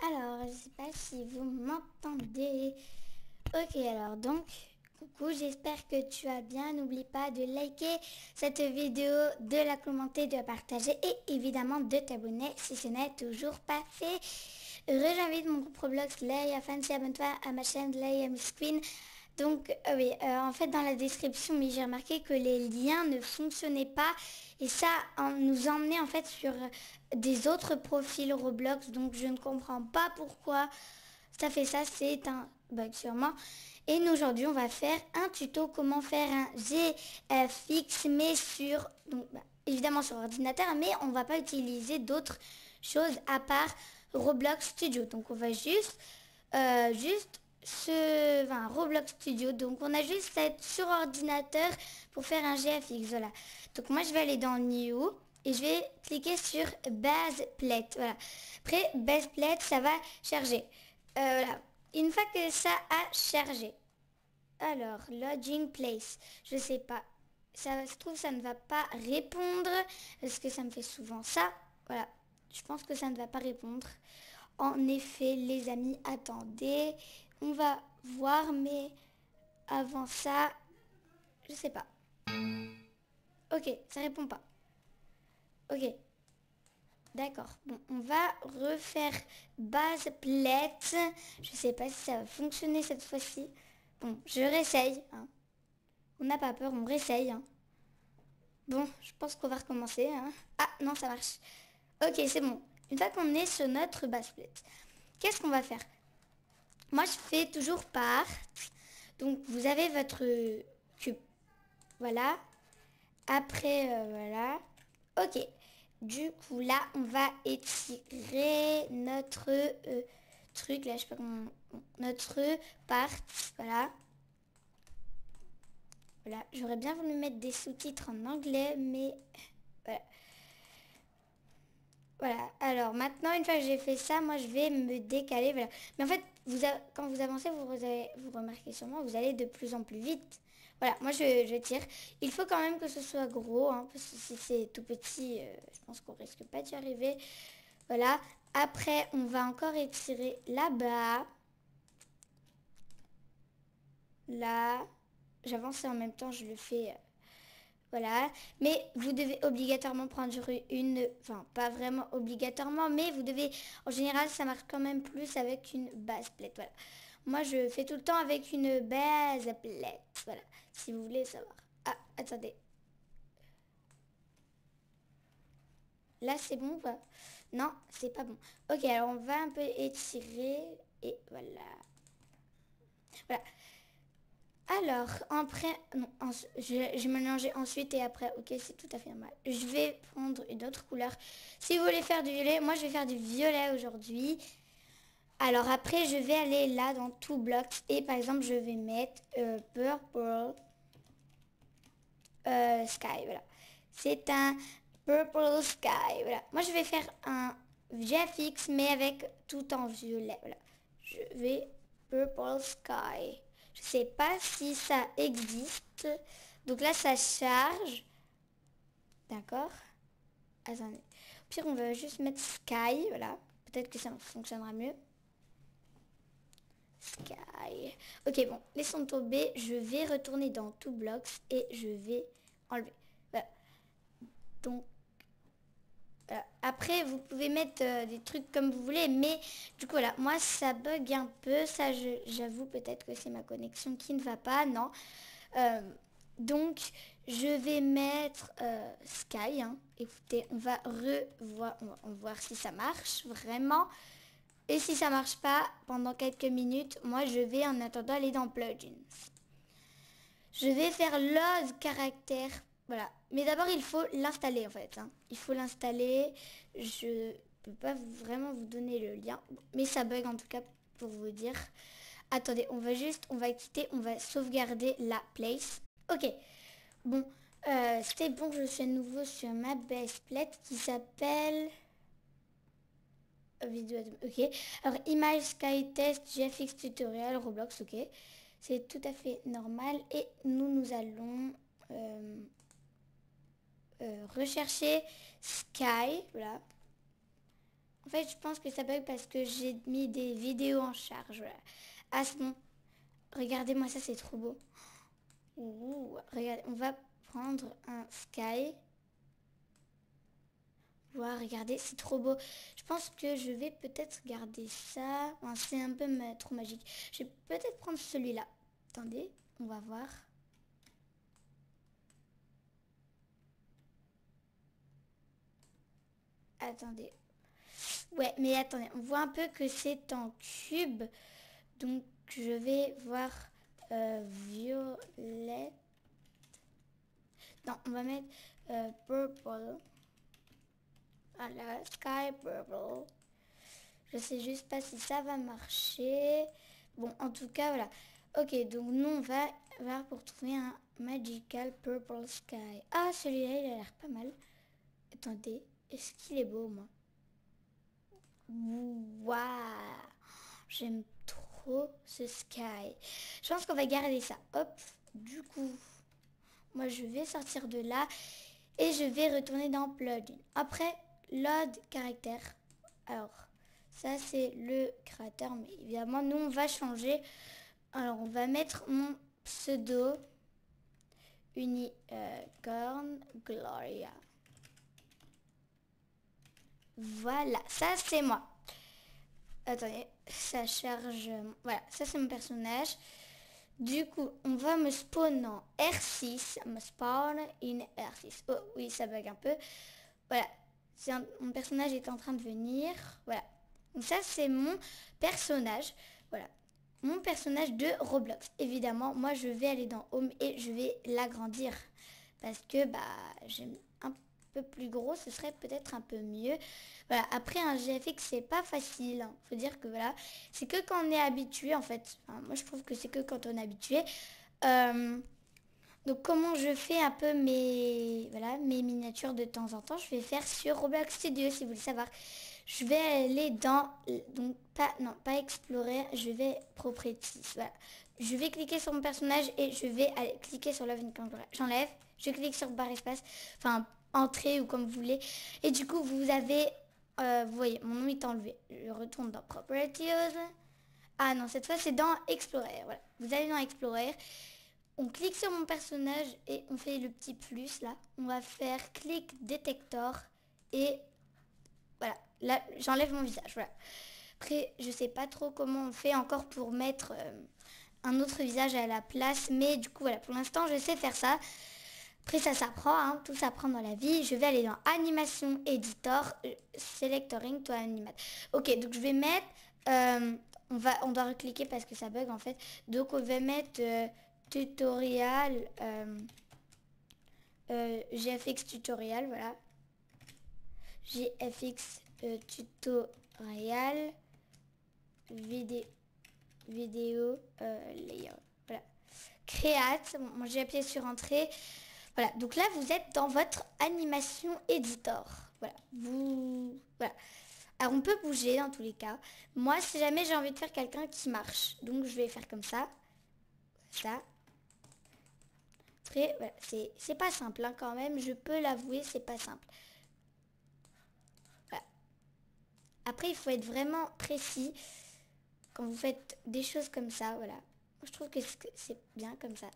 Alors, je sais pas si vous m'entendez. Ok, alors donc, coucou, j'espère que tu vas bien. N'oublie pas de liker cette vidéo, de la commenter, de la partager et évidemment de t'abonner si ce n'est toujours pas fait. Rejoins mon groupe Roblox Leia Fancy, abonne-toi à ma chaîne Leia Miss Queen. Donc oui, en fait dans la description, mais j'ai remarqué que les liens ne fonctionnaient pas et ça nous emmenait en fait sur des autres profils Roblox. Donc je ne comprends pas pourquoi ça fait ça, c'est un bug sûrement. Et nous aujourd'hui on va faire un tuto comment faire un GFX mais sur donc évidemment sur ordinateur, mais on va pas utiliser d'autres choses à part Roblox Studio. Donc on va juste Roblox Studio. Donc on a juste à être sur ordinateur pour faire un GFX. Voilà. Donc moi je vais aller dans New et je vais cliquer sur Base Plate. Voilà. Après Base Plate, ça va charger. Voilà. Une fois que ça a chargé. Alors, Lodging Place. Je sais pas. Ça se trouve, ça ne va pas répondre. Est-ce que ça me fait souvent ça? Voilà. Je pense que ça ne va pas répondre. En effet, les amis, attendez. On va voir, mais avant ça, je sais pas. Ok, ça répond pas. Ok, d'accord. Bon, on va refaire base plate. Je sais pas si ça va fonctionner cette fois-ci. Bon, je réessaye, hein. On n'a pas peur, on réessaye, hein. Bon, je pense qu'on va recommencer, hein. Ah, non, ça marche. Ok, c'est bon. Une fois qu'on est sur notre base plate, qu'est-ce qu'on va faire? Moi, je fais toujours part. Donc, vous avez votre cube. Voilà. Après, voilà. Ok. Du coup, là, on va étirer notre truc. Là, je sais pas comment... Notre part. Voilà. Voilà. J'aurais bien voulu mettre des sous-titres en anglais, mais... Voilà. Voilà, alors maintenant, une fois que j'ai fait ça, moi je vais me décaler, voilà. Mais en fait, quand vous avancez, vous remarquez sûrement, vous allez de plus en plus vite. Voilà, moi je tire. Il faut quand même que ce soit gros, hein, parce que si c'est tout petit, je pense qu'on risque pas d'y arriver. Voilà, après on va encore étirer là-bas, là. J'avance et en même temps je le fais... Voilà, mais vous devez obligatoirement prendre une, enfin pas vraiment obligatoirement, mais vous devez, en général ça marche quand même plus avec une base plate, voilà. Moi je fais tout le temps avec une base plate, voilà, si vous voulez savoir. Ah, attendez, là c'est bon ou pas? Non, c'est pas bon. Ok, alors on va un peu étirer, et voilà. Voilà. Alors, après, non, je mélangeais ensuite et après, ok, c'est tout à fait normal. Je vais prendre une autre couleur. Si vous voulez faire du violet, moi je vais faire du violet aujourd'hui. Alors après, je vais aller là dans tout bloc et par exemple, je vais mettre purple sky, voilà. C'est un purple sky, voilà. Moi je vais faire un GFX mais avec tout en violet, voilà. Je vais purple sky. Je sais pas si ça existe. Donc là, ça charge. D'accord. Attendez. Au pire, on va juste mettre sky, voilà. Peut-être que ça fonctionnera mieux. Sky. Ok, bon, laissons tomber. Je vais retourner dans tout blocks et je vais enlever. Voilà. Donc, après, vous pouvez mettre des trucs comme vous voulez, mais du coup, voilà, moi, ça bug un peu. Ça, j'avoue peut-être que c'est ma connexion qui ne va pas, non. Euh, donc, je vais mettre Sky, hein. Écoutez, on va voir si ça marche vraiment. Et si ça marche pas, pendant quelques minutes, moi, je vais en attendant aller dans Plugins. Je vais faire load caractère. Voilà. Mais d'abord, il faut l'installer en fait, hein. Il faut l'installer. Je peux pas vraiment vous donner le lien. Mais ça bug en tout cas pour vous dire. Attendez, on va quitter, on va sauvegarder la place. Ok. Bon, c'était bon, je suis à nouveau sur ma base plate qui s'appelle... vidéo, ok. Alors, image sky test GFX tutorial Roblox, ok. C'est tout à fait normal. Et nous allons rechercher Sky, voilà. En fait, je pense que ça bug parce que j'ai mis des vidéos en charge. Voilà. Ah, c'est bon. Regardez-moi ça, c'est trop beau. Ouh, regardez, on va prendre un sky. Voilà, regardez, c'est trop beau. Je pense que je vais peut-être garder ça. Enfin, c'est un peu trop magique. Je vais peut-être prendre celui-là. Attendez, on va voir. Attendez. Ouais, mais attendez, on voit un peu que c'est en cube. Donc, je vais voir violet. Non, on va mettre purple. Voilà, sky purple. Je sais juste pas si ça va marcher. Bon, en tout cas, voilà. Ok, donc nous, on va voir pour trouver un magical purple sky. Ah, celui-là, il a l'air pas mal. Attendez, est-ce qu'il est beau, moi? Waouh! J'aime trop ce sky. Je pense qu'on va garder ça. Hop, du coup, moi, je vais sortir de là et je vais retourner dans plugin. Après, load caractère. Alors, ça, c'est le créateur, mais évidemment, nous, on va changer. Alors, on va mettre mon pseudo Unicorn Gloria. Voilà, ça, c'est moi. Attendez, ça charge. Voilà, ça, c'est mon personnage. Du coup, on va me spawn en R6. Me spawn in R6. Oh, oui, ça bug un peu. Voilà, mon personnage est en train de venir. Voilà. Donc ça, c'est mon personnage. Voilà. Mon personnage de Roblox. Évidemment, moi, je vais aller dans Home et je vais l'agrandir. Parce que, bah, j'aime un peu plus gros. Ce serait peut-être un peu mieux. Voilà. Après, un GFX, c'est pas facile. Hein. Faut dire que, voilà, c'est que quand on est habitué, en fait. Enfin, moi, je trouve que c'est que quand on est habitué. Donc comment je fais un peu voilà, mes miniatures de temps en temps, je vais faire sur Roblox Studio si vous voulez savoir. Je vais aller dans, donc pas explorer, je vais properties, voilà. Je vais cliquer sur mon personnage et je vais aller cliquer sur Love and j'enlève, je clique sur barre espace, enfin entrée ou comme vous voulez. Et du coup vous avez, vous voyez, mon nom est enlevé. Je retourne dans properties. Ah non, cette fois c'est dans Explorer, voilà. Vous allez dans Explorer. On clique sur mon personnage et on fait le petit plus là. On va faire clic détector et voilà. Là, j'enlève mon visage. Voilà. Après, je sais pas trop comment on fait encore pour mettre un autre visage à la place. Mais du coup, voilà. Pour l'instant, je sais faire ça. Après, ça s'apprend. Hein, tout s'apprend dans la vie. Je vais aller dans animation editor. Selectoring to animate. Ok, donc je vais mettre... on doit recliquer parce que ça bug en fait. Donc on va mettre... tutorial GFX tutorial, voilà, GFX tutorial vidéo layout, voilà, créate. Moi j'ai appuyé sur entrée. Voilà, donc là vous êtes dans votre animation editor. Voilà, voilà. Alors on peut bouger dans tous les cas. Moi si jamais j'ai envie de faire quelqu'un qui marche, donc je vais faire comme ça. Voilà, c'est pas simple hein, quand même, je peux l'avouer, c'est pas simple. Voilà. Après, il faut être vraiment précis quand vous faites des choses comme ça, voilà. Moi, je trouve que c'est bien comme ça.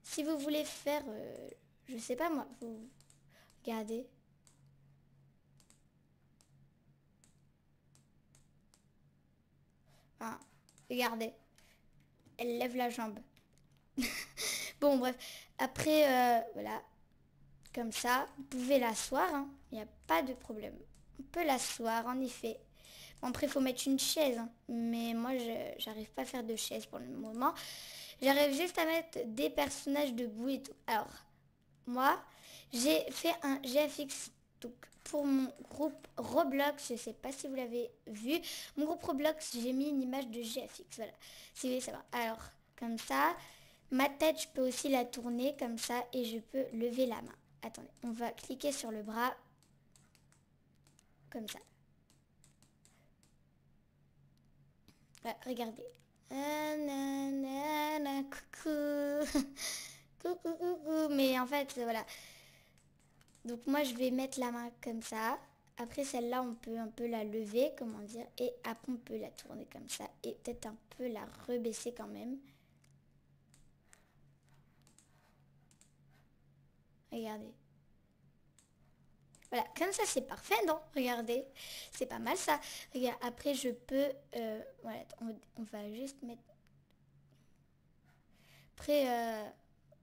Si vous voulez faire, je sais pas moi, vous regardez. Enfin, regardez, elle lève la jambe. Bon, bref. Après, voilà. Comme ça, vous pouvez l'asseoir, hein. Il n'y a pas de problème. On peut l'asseoir, en effet. Bon, après, il faut mettre une chaise. Hein. Mais moi, j'arrive pas à faire de chaise pour le moment. J'arrive juste à mettre des personnages debout et tout. Alors, moi, j'ai fait un GFX. Donc, pour mon groupe Roblox, je sais pas si vous l'avez vu. Mon groupe Roblox, j'ai mis une image de GFX. Voilà, si vous voulez savoir. Alors, comme ça, ma tête, je peux aussi la tourner comme ça et je peux lever la main. Attendez, on va cliquer sur le bras. Comme ça. Voilà, regardez. Coucou. Coucou. Mais en fait, voilà. Donc moi, je vais mettre la main comme ça. Après celle-là, on peut un peu la lever, comment dire, et après on peut la tourner comme ça et peut-être un peu la rebaisser quand même. Regardez. Voilà, comme ça c'est parfait, non? Regardez, c'est pas mal ça. Regarde, après je peux, voilà, on va juste mettre. Après,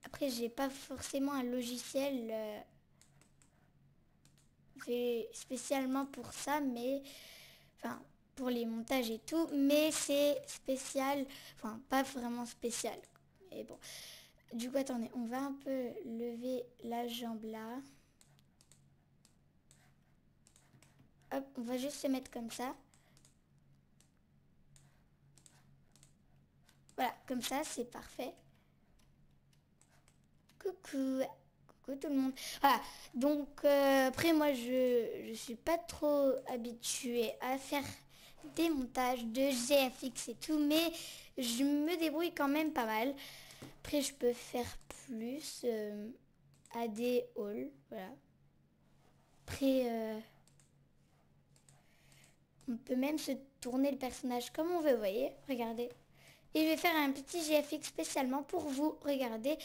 après j'ai pas forcément un logiciel spécialement pour ça, mais enfin pour les montages et tout, mais c'est spécial, enfin pas vraiment spécial. Mais bon, du coup attendez, on va un peu lever la jambe là. Hop, on va juste se mettre comme ça. Voilà, comme ça, c'est parfait. Coucou, coucou tout le monde. Voilà, donc après moi je suis pas trop habituée à faire des montages de GFX et tout, mais je me débrouille quand même pas mal. Après je peux faire plus à des hauls, voilà. Après on peut même se tourner le personnage comme on veut, vous voyez, regardez. Et je vais faire un petit GFX spécialement pour vous, regardez.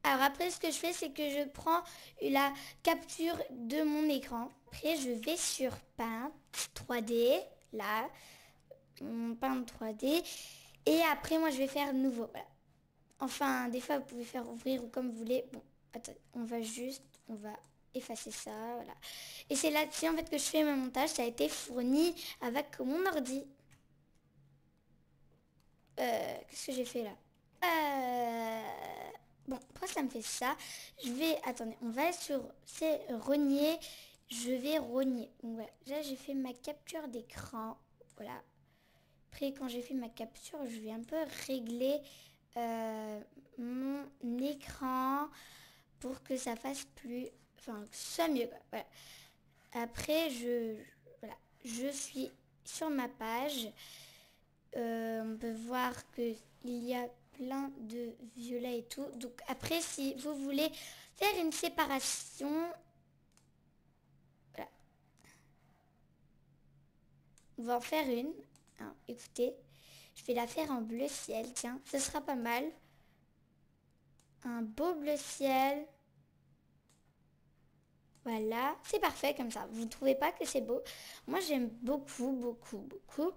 Alors après ce que je fais c'est que je prends la capture de mon écran. Après je vais sur Paint 3D, là, mon Paint 3D. Et après moi je vais faire nouveau, voilà. Enfin des fois vous pouvez faire ouvrir ou comme vous voulez. Bon, attends, on va effacer ça, voilà. Et c'est là-dessus en fait que je fais mon montage, ça a été fourni avec mon ordi. Qu'est-ce que j'ai fait là? Bon, pourquoi ça me fait ça? Je vais... Attendez, on va sur... C'est rogner. Je vais rogner. Donc voilà, là j'ai fait ma capture d'écran. Voilà. Après, quand j'ai fait ma capture, je vais un peu régler mon écran pour que ça fasse plus... Enfin, que ce soit mieux, quoi. Voilà. Après, voilà, je suis sur ma page. On peut voir qu'il y a plein de violets et tout. Donc après, si vous voulez faire une séparation, voilà. On va en faire une. Alors, écoutez, je vais la faire en bleu ciel. Tiens, ce sera pas mal. Un beau bleu ciel. Voilà, c'est parfait comme ça. Vous ne trouvez pas que c'est beau? Moi, j'aime beaucoup, beaucoup, beaucoup.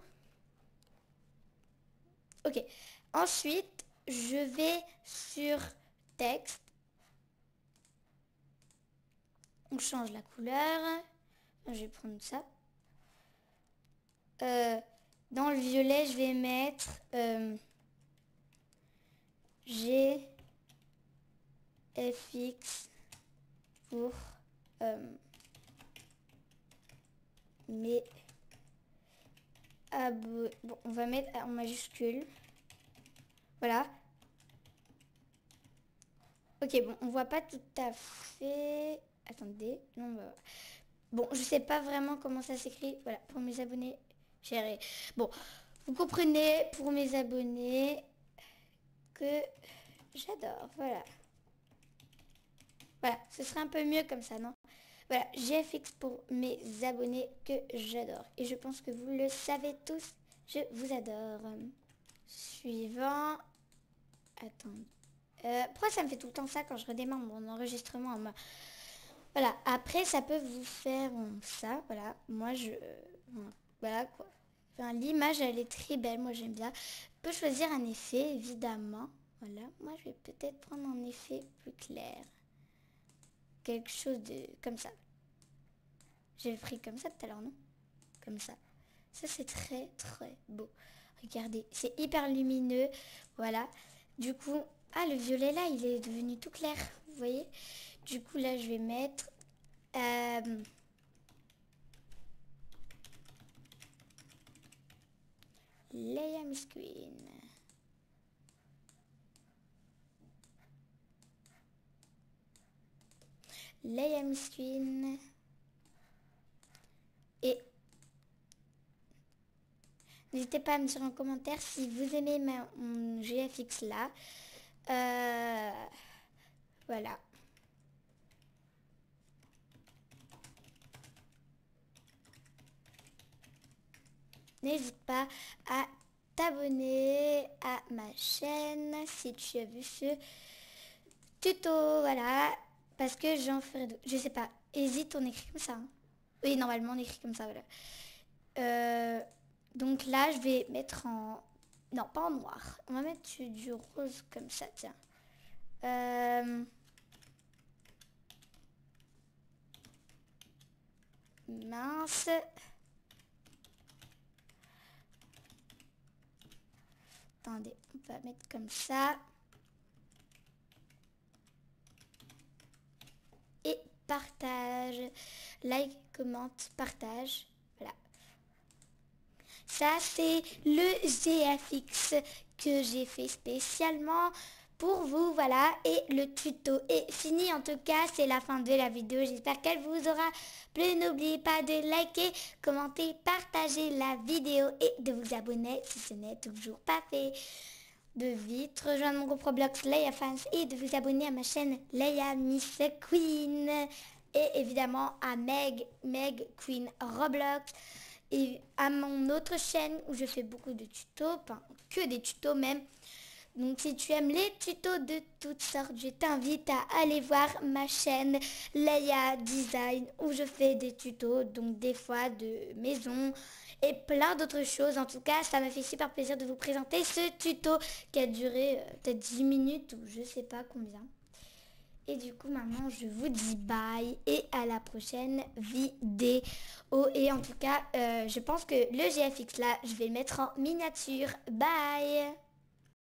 Ok. Ensuite, je vais sur texte. On change la couleur. Je vais prendre ça. Dans le violet, je vais mettre GFX pour mes abonnés. Bon, on va mettre en majuscule. Voilà. Ok, bon, on voit pas tout à fait. Attendez, non, bah... Bon, je sais pas vraiment comment ça s'écrit. Voilà, pour mes abonnés, chérie. Bon, vous comprenez, pour mes abonnés, que j'adore. Voilà. Voilà, ce serait un peu mieux comme ça, non? Voilà, GFX pour mes abonnés que j'adore. Et je pense que vous le savez tous, je vous adore. Suivant. Attends. Pourquoi ça me fait tout le temps ça quand je redémarre mon enregistrement? Voilà, après ça peut vous faire ça, voilà. Moi je... voilà quoi. Enfin, l'image elle est très belle, moi j'aime bien. On peut choisir un effet évidemment. Voilà, moi je vais peut-être prendre un effet plus clair. Quelque chose de... comme ça. J'avais pris comme ça tout à l'heure, non? Comme ça. Ça c'est très très beau. Regardez, c'est hyper lumineux. Voilà. Du coup, ah le violet là, il est devenu tout clair. Vous voyez? Du coup là, je vais mettre... Leia Miss Queen. Leia Miss Queen. Et n'hésitez pas à me dire en commentaire si vous aimez mon GFX là. Voilà. n'hésite pas à t'abonner à ma chaîne si tu as vu ce tuto, voilà, parce que j'en ferai d'autres. Je sais pas, hésite, on écrit comme ça. Hein. Oui, normalement on écrit comme ça, voilà. Donc là, je vais mettre en... Non, pas en noir. On va mettre du rose comme ça, tiens. Mince. Attendez, on va mettre comme ça. Et partage. Like, commente, partage. Voilà. Ça, c'est le GFX que j'ai fait spécialement pour vous, voilà, et le tuto est fini. En tout cas, c'est la fin de la vidéo. J'espère qu'elle vous aura plu. N'oubliez pas de liker, commenter, partager la vidéo et de vous abonner si ce n'est toujours pas fait. De vite rejoindre mon groupe Roblox Leia Fans et de vous abonner à ma chaîne Leia Miss Queen et évidemment à Meg Queen Roblox et à mon autre chaîne où je fais beaucoup de tutos, enfin que des tutos même. Donc si tu aimes les tutos de toutes sortes, je t'invite à aller voir ma chaîne Leia Design où je fais des tutos, donc des fois de maison et plein d'autres choses. En tout cas, ça m'a fait super plaisir de vous présenter ce tuto qui a duré peut-être 10 minutes ou je sais pas combien. Et du coup, maintenant, je vous dis bye et à la prochaine vidéo. Et en tout cas, je pense que le GFX là, je vais le mettre en miniature. Bye!